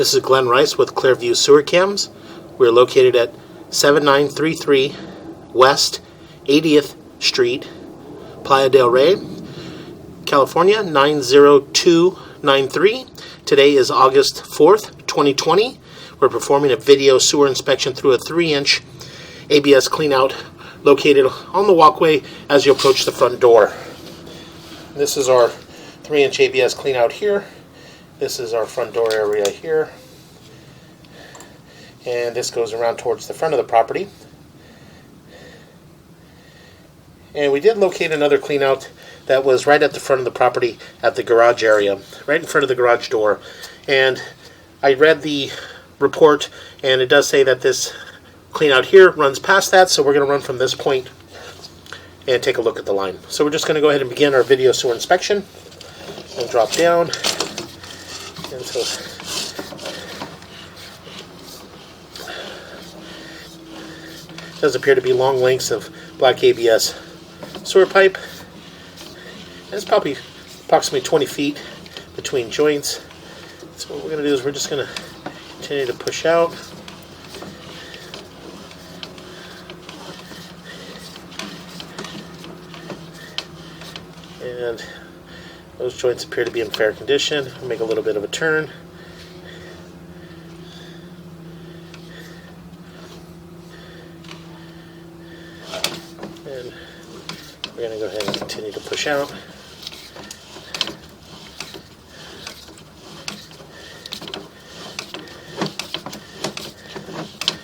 This is Glenn Rice with Clearview Sewer Cams. We're located at 7933 West 80th Street, Playa del Rey, California 90293. Today is August 4th, 2020. We're performing a video sewer inspection through a 3-inch ABS cleanout located on the walkway as you approach the front door. This is our 3-inch ABS cleanout here. This is our front door area here, and this goes around towards the front of the property. And we did locate another cleanout that was right at the front of the property at the garage area, right in front of the garage door. And I read the report, and it does say that this cleanout here runs past that, so we're going to run from this point and take a look at the line. So we're just going to go ahead and begin our video sewer inspection and drop down. And so it does appear to be long lengths of black ABS sewer pipe. And it's probably approximately 20 feet between joints. So what we're going to do is we're just going to continue to push out. And those joints appear to be in fair condition. I'll make a little bit of a turn. And we're going to go ahead and continue to push out.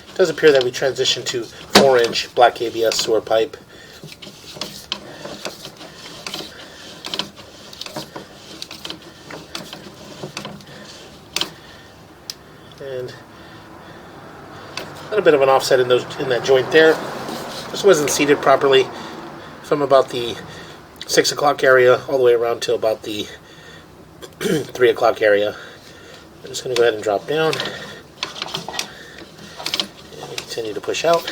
It does appear that we transitioned to 4-inch black ABS sewer pipe. And a little bit of an offset in that joint there. This wasn't seated properly from about the 6 o'clock area all the way around to about the 3 o'clock area. I'm just going to go ahead and drop down and continue to push out.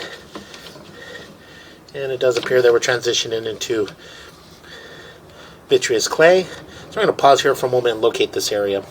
And it does appear that we're transitioning into vitreous clay. So I'm going to pause here for a moment and locate this area.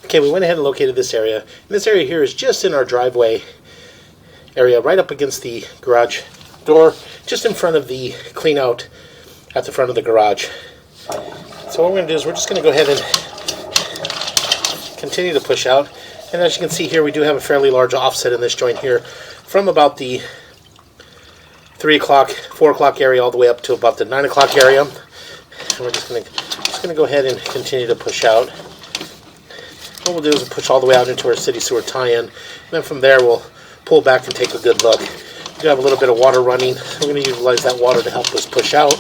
Okay, we went ahead and located this area. And this area here is just in our driveway area, right up against the garage door, just in front of the clean out at the front of the garage. So what we're going to do is we're just going to go ahead and continue to push out. And as you can see here, we do have a fairly large offset in this joint here from about the 3 o'clock, 4 o'clock area all the way up to about the 9 o'clock area. And we're just going to go ahead and continue to push out. What we'll do is we'll push all the way out into our city sewer tie-in. And then from there we'll pull back and take a good look. We do have a little bit of water running. We're going to utilize that water to help us push out.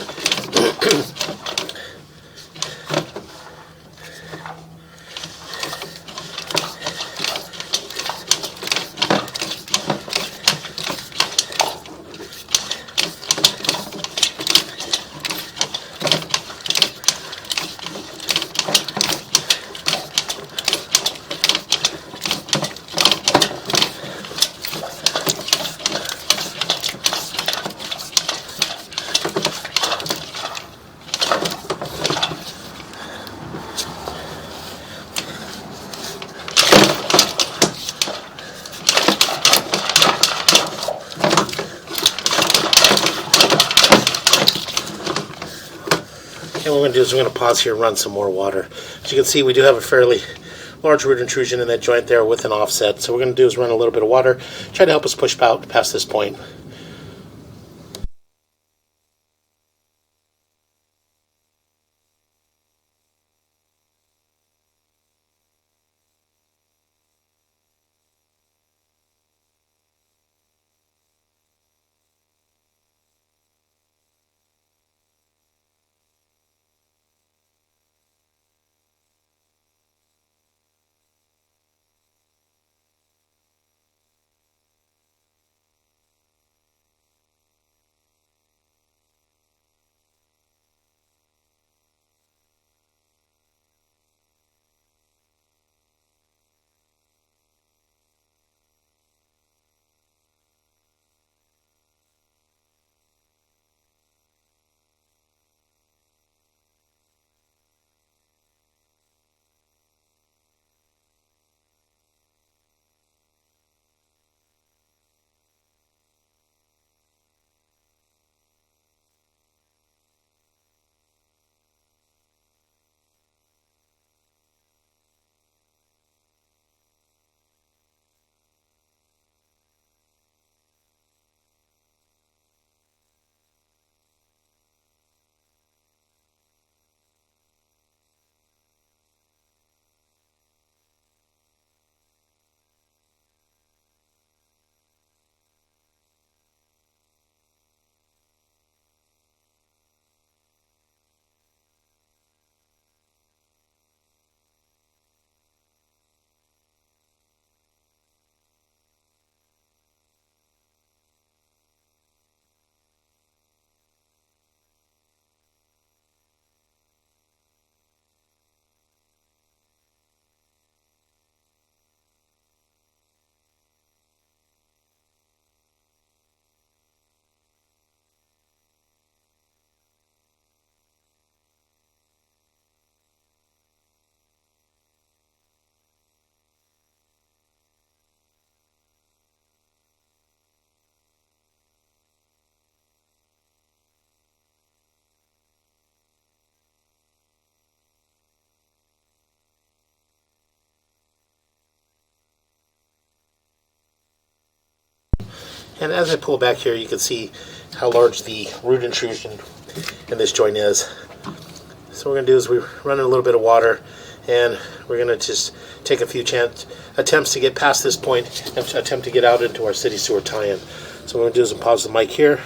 And what we're going to do is we're going to pause here and run some more water. As you can see, we do have a fairly large root intrusion in that joint there with an offset. So what we're going to do is run a little bit of water, try to help us push out past this point. And as I pull back here, you can see how large the root intrusion in this joint is. So what we're going to do is we run in a little bit of water, and we're going to just take a few attempts to get past this point and attempt to get out into our city sewer tie-in. So what we're going to do is pause the mic here.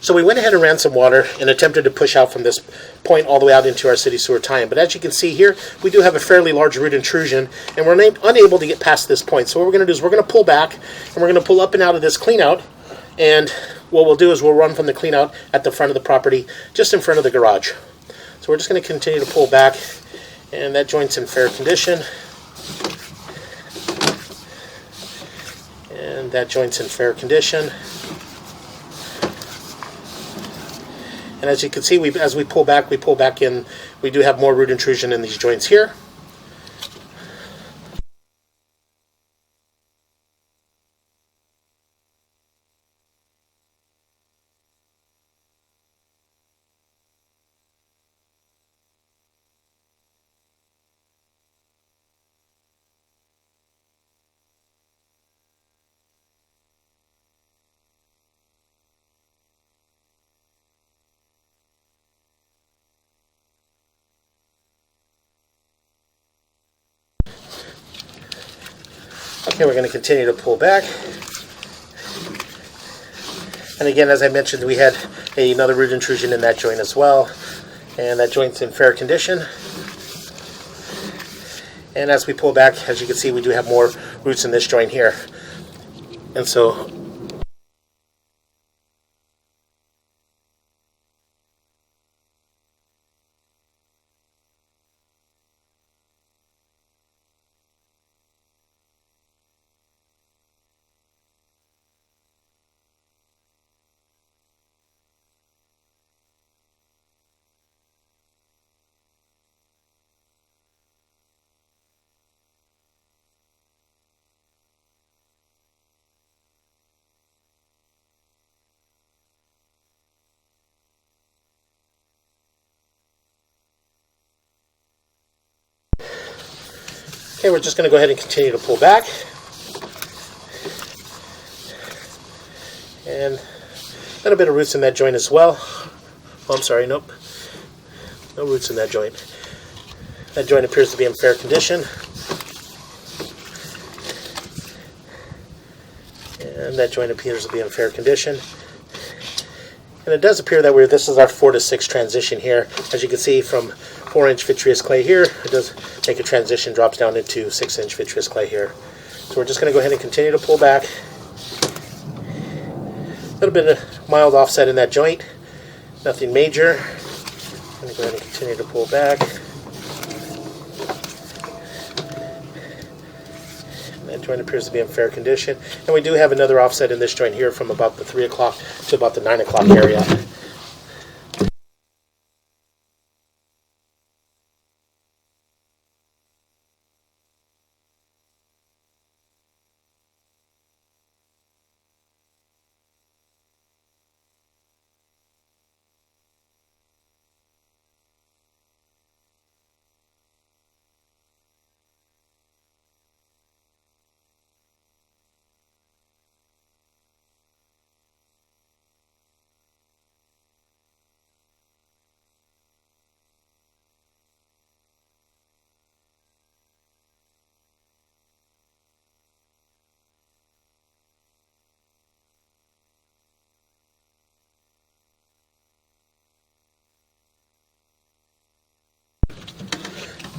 So we went ahead and ran some water and attempted to push out from this point all the way out into our city sewer tie-in. But as you can see here, we do have a fairly large root intrusion, and we're unable to get past this point. So what we're going to do is we're going to pull back, and we're going to pull up and out of this cleanout. And what we'll do is we'll run from the cleanout at the front of the property, just in front of the garage. So we're just going to continue to pull back, and that joint's in fair condition. And that joint's in fair condition. And as you can see, as we pull back in. We do have more root intrusion in these joints here. Okay, we're going to continue to pull back. And again, as I mentioned, we had another root intrusion in that joint as well. And that joint's in fair condition. And as we pull back, as you can see, we do have more roots in this joint here. And so okay, we're just going to go ahead and continue to pull back. And a little bit of roots in that joint as well. Oh, I'm sorry, nope. No roots in that joint. That joint appears to be in fair condition. And that joint appears to be in fair condition. And it does appear that this is our 4 to 6 transition here. As you can see from 4-inch vitreous clay here, it does make a transition, drops down into 6-inch vitreous clay here. So we're just going to go ahead and continue to pull back. A little bit of mild offset in that joint, nothing major. I'm going to go ahead and continue to pull back. And that joint appears to be in fair condition. And we do have another offset in this joint here from about the 3 o'clock to about the 9 o'clock area.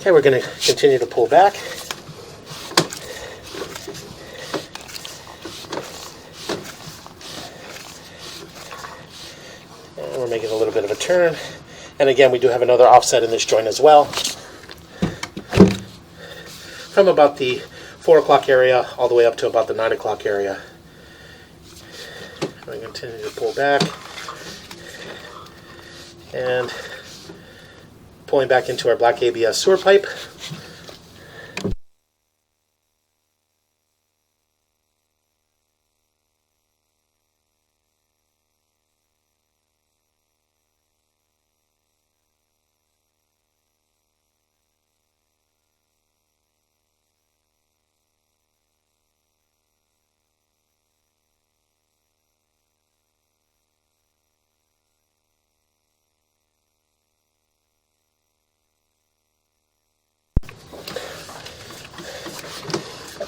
Okay, we're going to continue to pull back. And we're making a little bit of a turn. And again, we do have another offset in this joint as well. From about the 4 o'clock area all the way up to about the 9 o'clock area. We continue to pull back. And pulling back into our black ABS sewer pipe.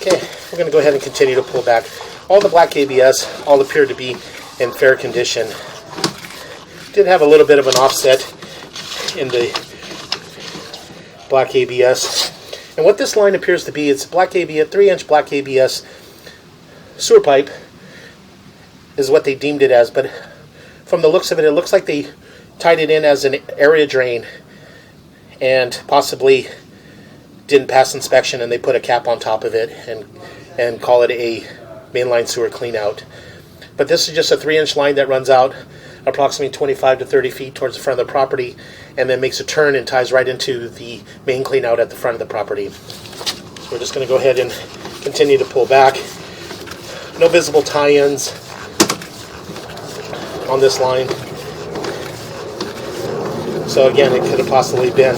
Okay, we're going to go ahead and continue to pull back. All the black ABS all appear to be in fair condition. did have a little bit of an offset in the black ABS. And what this line appears to be, it's black ABS, 3-inch black ABS sewer pipe is what they deemed it as, but from the looks of it, it looks like they tied it in as an area drain and possibly didn't pass inspection, and they put a cap on top of it and call it a mainline sewer clean out. But this is just a 3-inch line that runs out approximately 25 to 30 feet towards the front of the property and then makes a turn and ties right into the main clean out at the front of the property. So we're just going to go ahead and continue to pull back. No visible tie-ins on this line. So again, it could have possibly been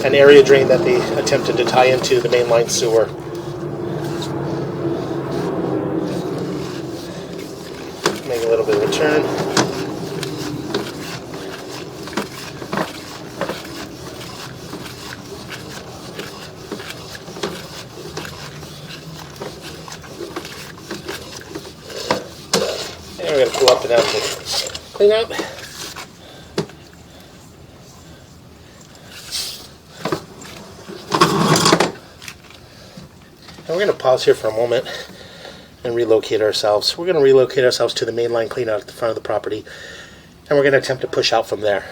an area drain that they attempted to tie into the mainline sewer. Make a little bit of a turn. And we're going to pull up and out the clean out. And we're going to pause here for a moment and relocate ourselves. We're going to relocate ourselves to the main line clean out at the front of the property, and we're going to attempt to push out from there.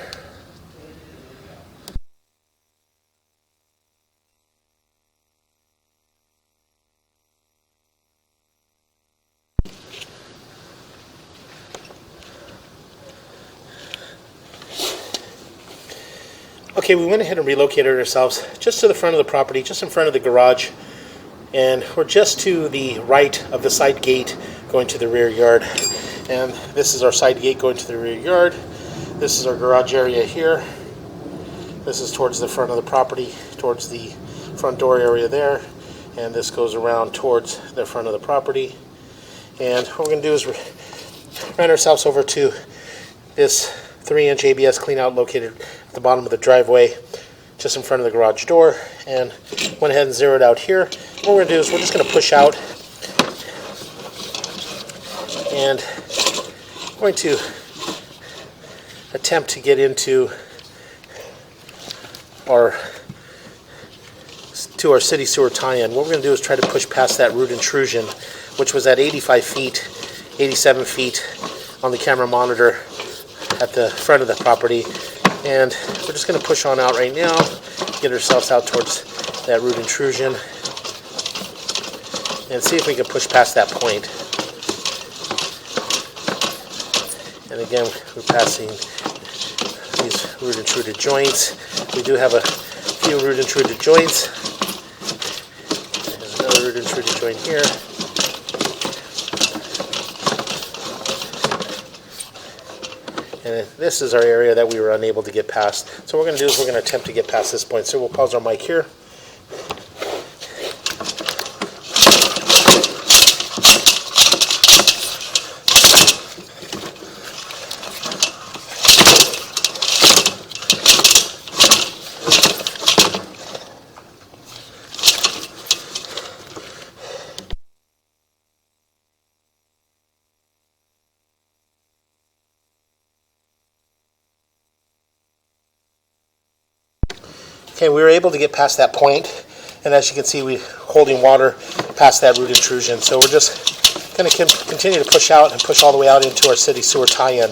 Okay, we went ahead and relocated ourselves just to the front of the property, just in front of the garage. And we're just to the right of the side gate going to the rear yard. And this is our side gate going to the rear yard. This is our garage area here. This is towards the front of the property, towards the front door area there. And this goes around towards the front of the property. And what we're going to do is run ourselves over to this 3-inch ABS cleanout located at the bottom of the driveway, just in front of the garage door, and went ahead and zeroed out here. What we're going to do is we're just going to push out, and I'm going to attempt to get into our city sewer tie-in. What we're going to do is try to push past that root intrusion, which was at 85 feet, 87 feet on the camera monitor at the front of the property. And we're just going to push on out right now, get ourselves out towards that root intrusion, and see if we can push past that point. And again, we're passing these root intruded joints. We do have a few root intruded joints. There's another root intruded joint here. And this is our area that we were unable to get past. So what we're going to do is we're going to attempt to get past this point. So we'll pause our mic here. Okay, we were able to get past that point, and as you can see, we're holding water past that root intrusion. So we're just going to continue to push out and push all the way out into our city sewer tie-in.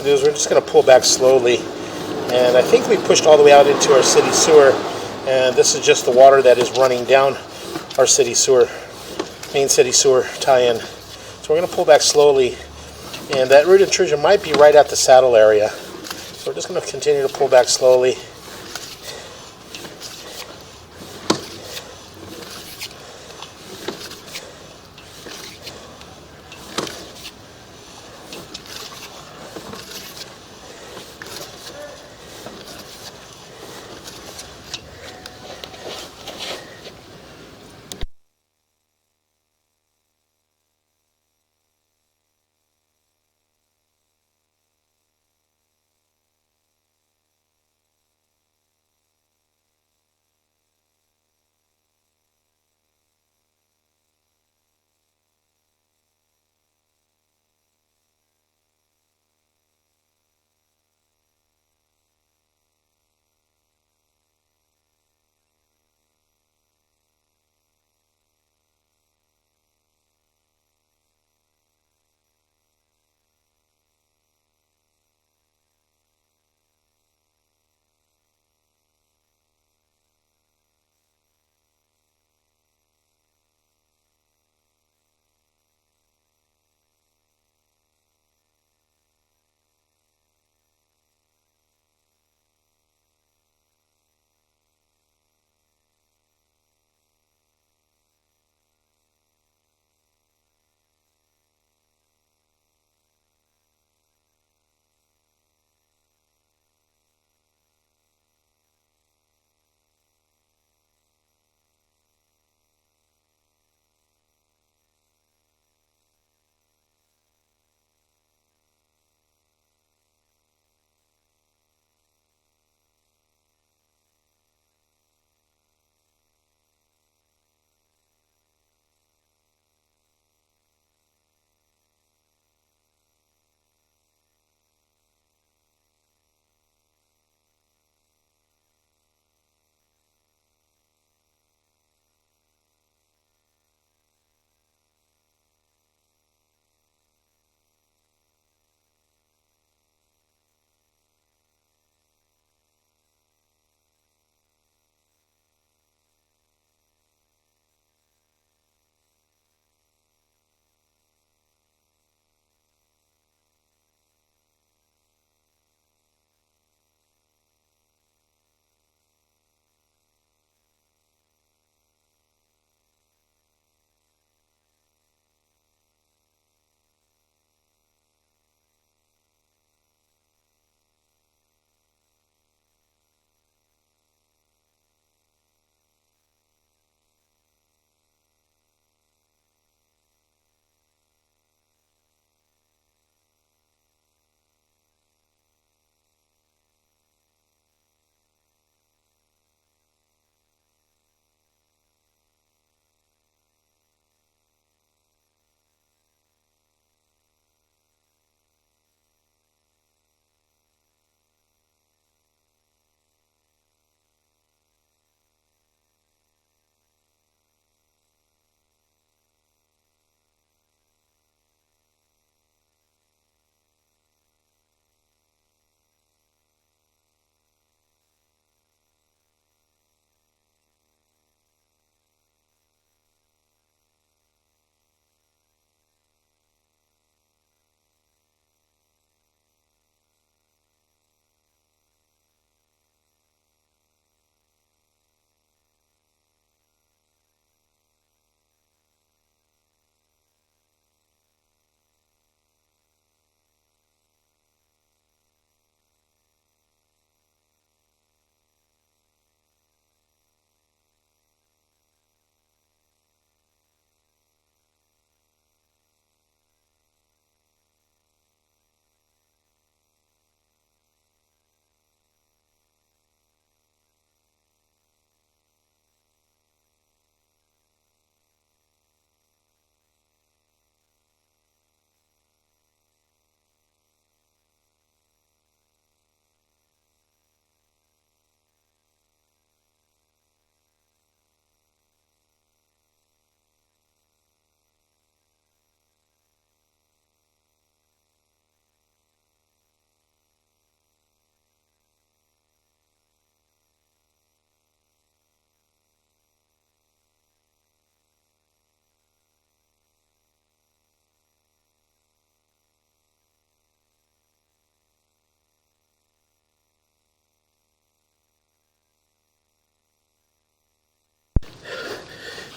to do is we're just going to pull back slowly. And I think we pushed all the way out into our city sewer. And this is just the water that is running down our city sewer, main city sewer tie-in. So we're going to pull back slowly. And that root intrusion might be right at the saddle area. So we're just going to continue to pull back slowly.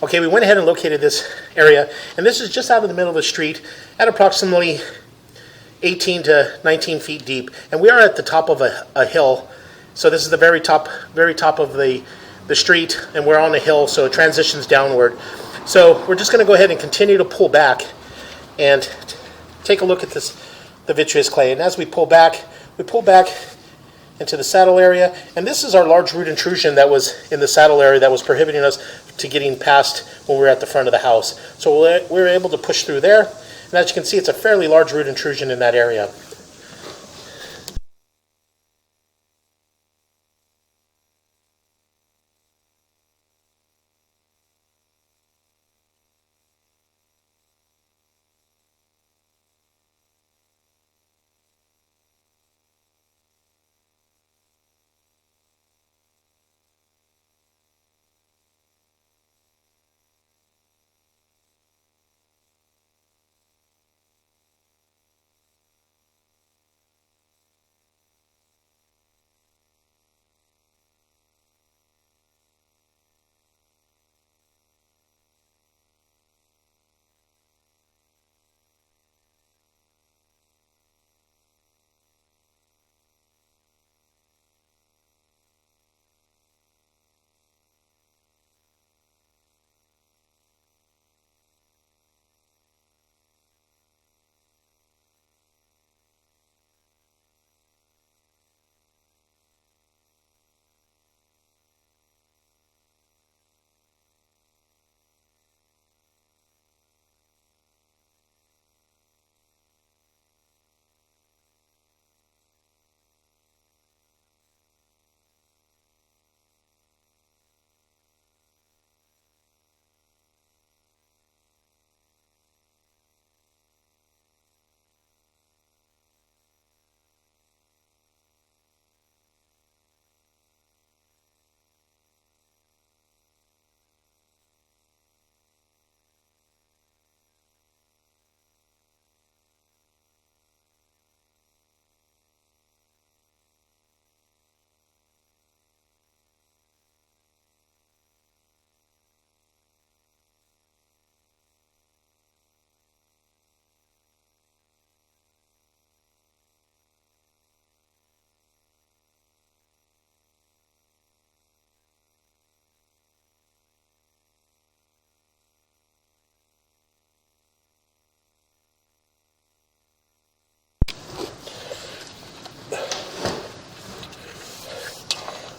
Okay, we went ahead and located this area, and this is just out of the middle of the street at approximately 18 to 19 feet deep, and we are at the top of a hill. So this is the very top of the street, and we're on a hill, so it transitions downward. So we're just going to go ahead and continue to pull back and take a look at the vitreous clay. And as we pull back into the saddle area, and this is our large root intrusion that was in the saddle area that was prohibiting us to getting past when we were at the front of the house. So we were able to push through there, and as you can see, it's a fairly large root intrusion in that area.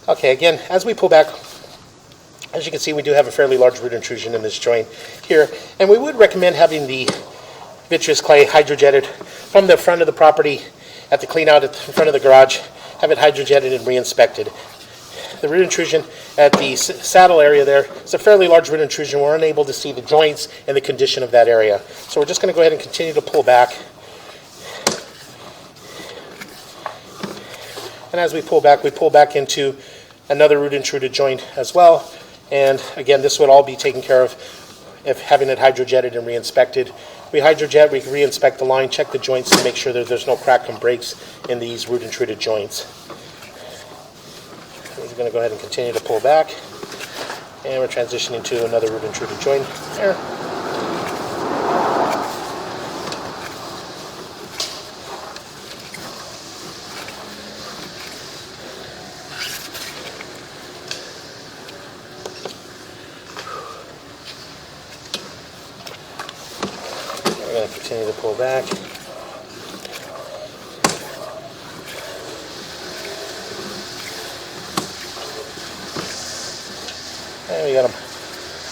Okay, again, as we pull back, as you can see, we do have a fairly large root intrusion in this joint here, and we would recommend having the vitreous clay hydrojetted from the front of the property at the clean out at the front of the garage, have it hydrojetted and re-inspected. The root intrusion at the saddle area there is a fairly large root intrusion. We're unable to see the joints and the condition of that area. So we're just going to go ahead and continue to pull back. And as we pull back into another root intruded joint as well. And again, this would all be taken care of if having it hydrojetted and re-inspected. We hydrojet, we re-inspect the line, check the joints to make sure that there's no crack and breaks in these root intruded joints. We're going to go ahead and continue to pull back. And we're transitioning to another root intruded joint there. We're going to continue to pull back. And we got them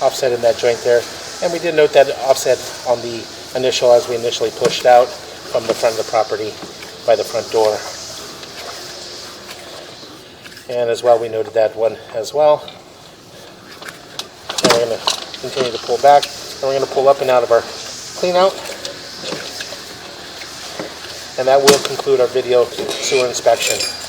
offset in that joint there. And we did note that offset on the initial as we initially pushed out from the front of the property by the front door. And as well, we noted that one as well. And we're going to continue to pull back. And we're going to pull up and out of our clean out. And that will conclude our video sewer inspection.